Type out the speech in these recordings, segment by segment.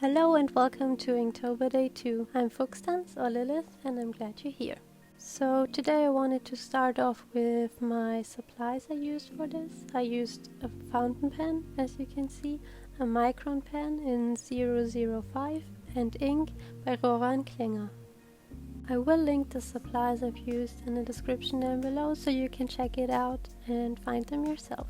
Hello and welcome to Inktober Day 2. I'm Fuchstanz or Lilith and I'm glad you're here. So today I wanted to start off with my supplies I used for this. I used a fountain pen, as you can see, a Micron pen in 005 and ink by Rohrer&Klingner. I will link the supplies I've used in the description down below so you can check it out and find them yourself.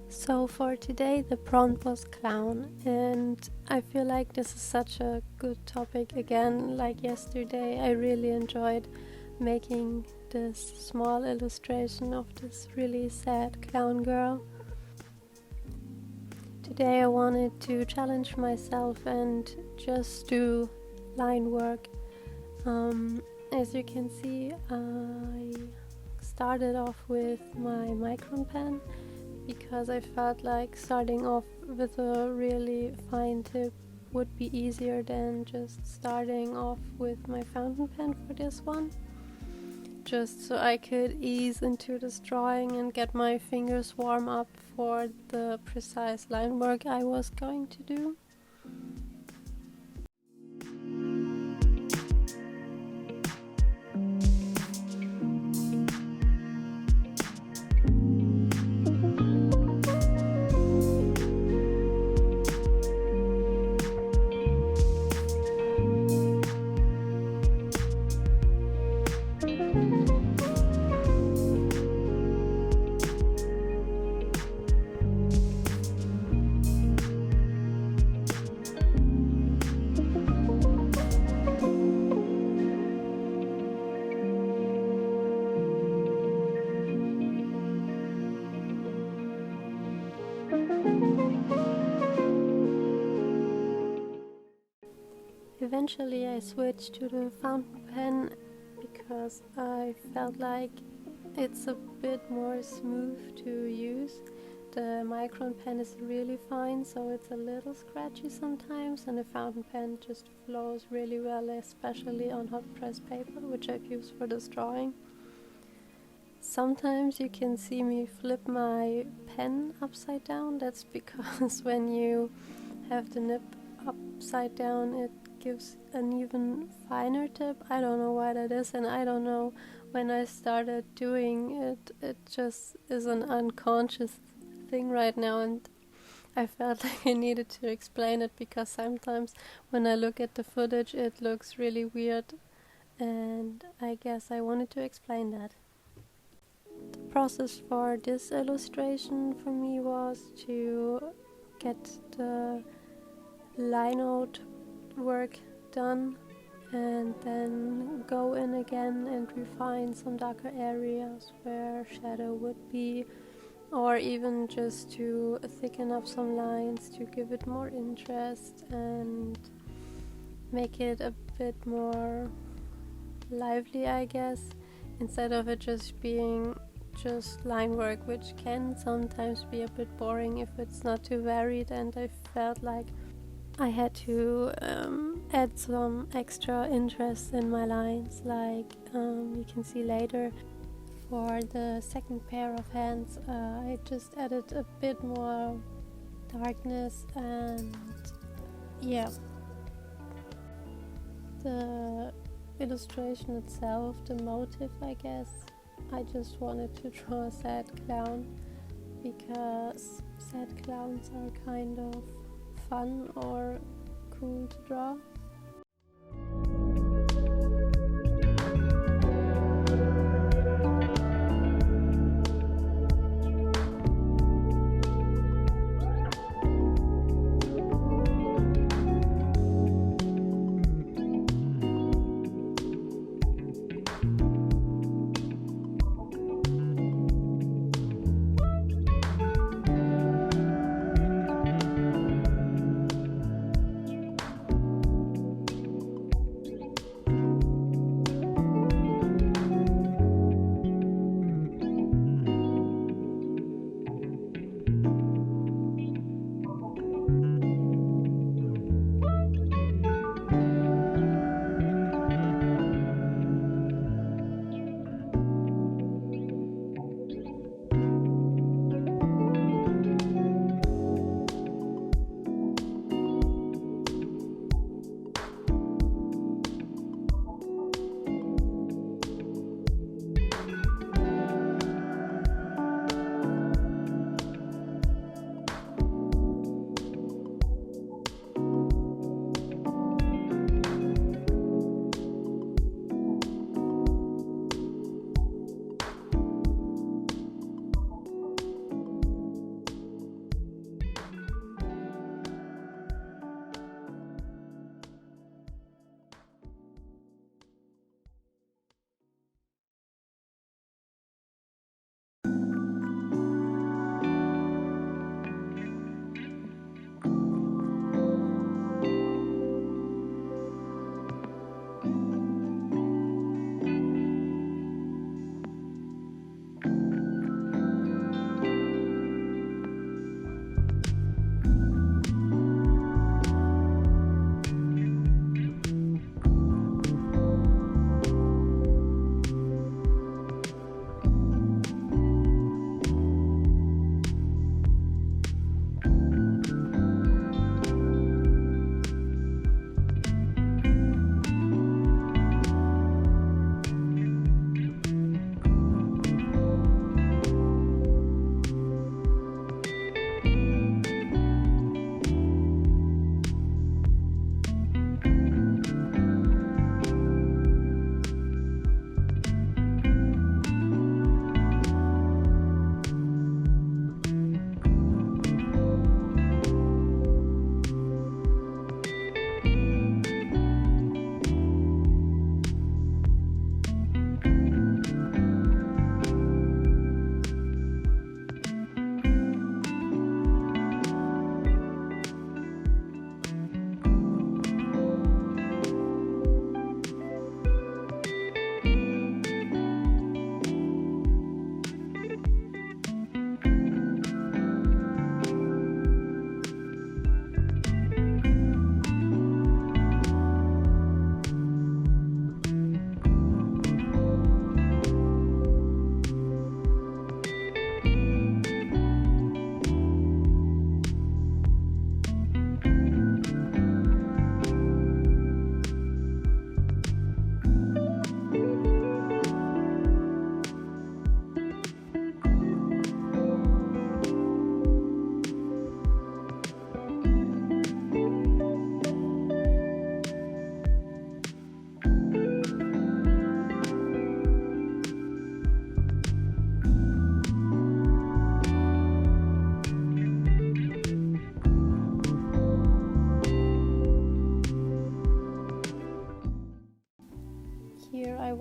So for today the prompt was clown, and I feel like this is such a good topic again. Like yesterday I really enjoyed making this small illustration of this really sad clown girl. Today I wanted to challenge myself and just do line work. As you can see, I started off with my Micron pen because I felt like starting off with a really fine tip would be easier than just starting off with my fountain pen for this one. Just so I could ease into this drawing and get my fingers warm up for the precise line work I was going to do. Eventually I switched to the fountain pen because I felt like it's a bit more smooth to use. The Micron pen is really fine, so it's a little scratchy sometimes, and the fountain pen just flows really well, especially on hot press paper, which I've used for this drawing. Sometimes you can see me flip my pen upside down. That's because when you have the nib upside down it gives an even finer tip. I don't know why that is, and I don't know when I started doing it, it just is an unconscious thing right now, and I felt like I needed to explain it because sometimes when I look at the footage it looks really weird, and I guess I wanted to explain that. The process for this illustration for me was to get the line out work done and then go in again and refine some darker areas where shadow would be, or even just to thicken up some lines to give it more interest and make it a bit more lively, I guess, instead of it just being just line work, which can sometimes be a bit boring if it's not too varied, and I felt like I had to add some extra interest in my lines, like you can see later. For the second pair of hands I just added a bit more darkness, and yeah, the illustration itself, the motive, I guess, I just wanted to draw a sad clown because sad clowns are kind of fun or cool to draw.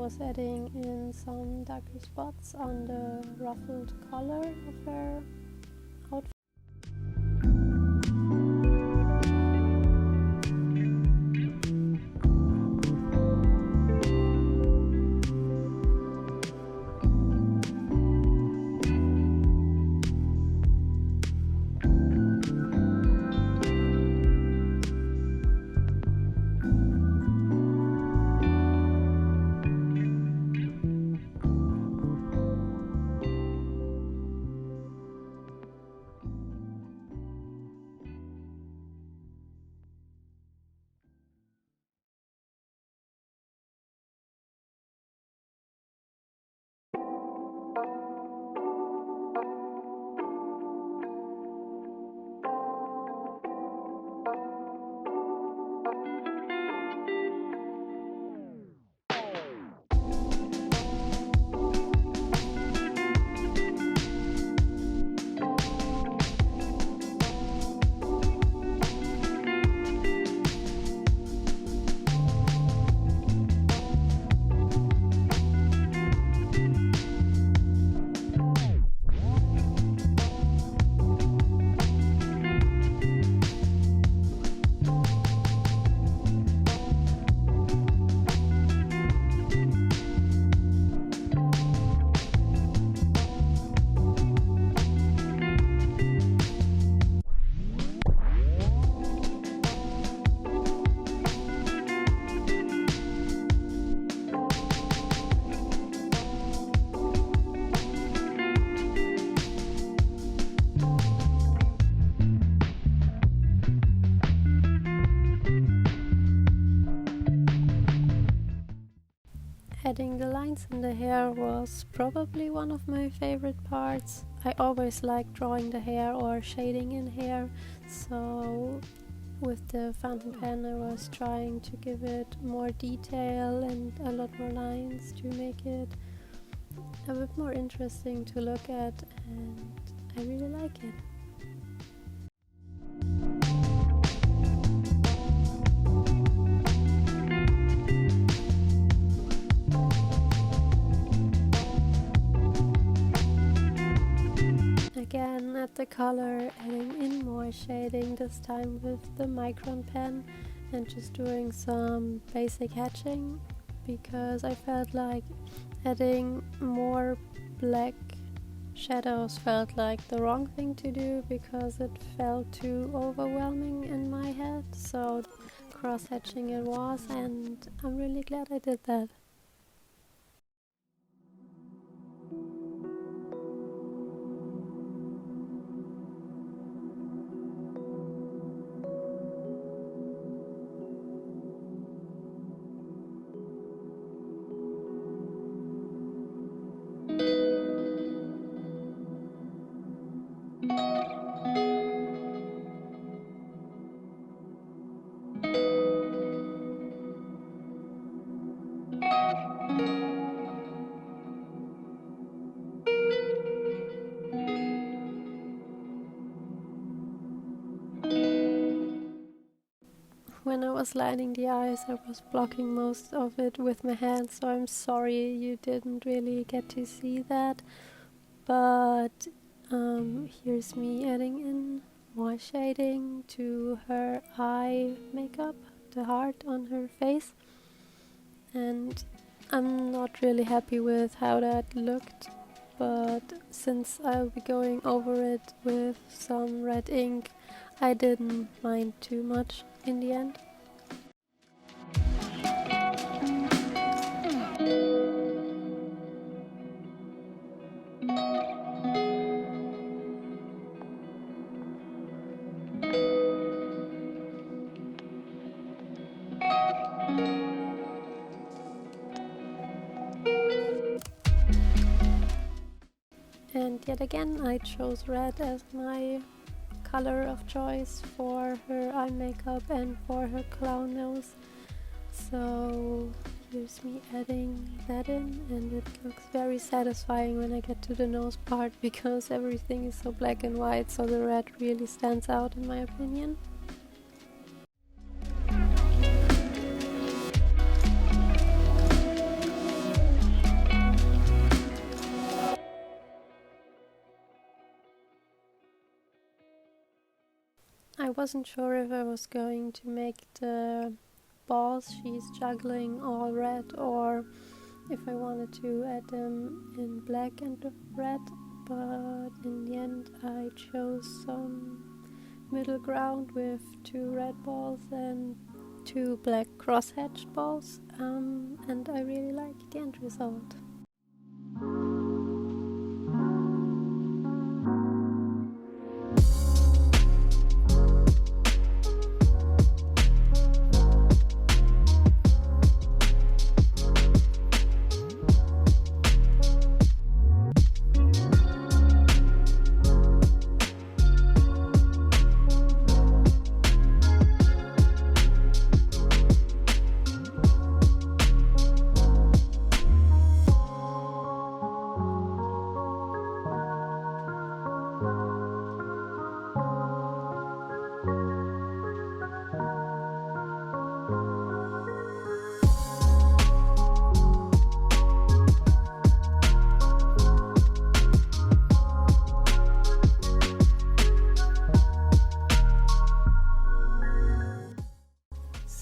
was adding in some darker spots on the ruffled collar of her outfit. Adding the lines in the hair was probably one of my favorite parts. I always liked drawing the hair or shading in hair, so with the fountain pen I was trying to give it more detail and a lot more lines to make it a bit more interesting to look at, and I really like it. Again at the color, adding in more shading, this time with the Micron pen, and just doing some basic hatching, because I felt like adding more black shadows felt like the wrong thing to do, because it felt too overwhelming in my head. So cross hatching it was, and I'm really glad I did that. When I was lining the eyes, I was blocking most of it with my hands, so I'm sorry you didn't really get to see that. But here's me adding in more shading to her eye makeup, the heart on her face. And I'm not really happy with how that looked, but since I'll be going over it with some red ink, I didn't mind too much in the end. And yet again I chose red as my color of choice for her eye makeup and for her clown nose. So here's me adding that in, and it looks very satisfying when I get to the nose part, because everything is so black and white, so the red really stands out in my opinion. wasn't sure if I was going to make the balls she's juggling all red, or if I wanted to add them in black and red, but in the end I chose some middle ground with 2 red balls and 2 black cross-hatched balls, and I really like the end result.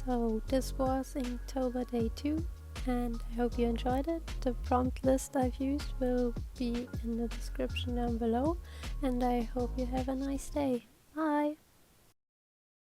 So this was Inktober day 2, and I hope you enjoyed it. The prompt list I've used will be in the description down below, and I hope you have a nice day.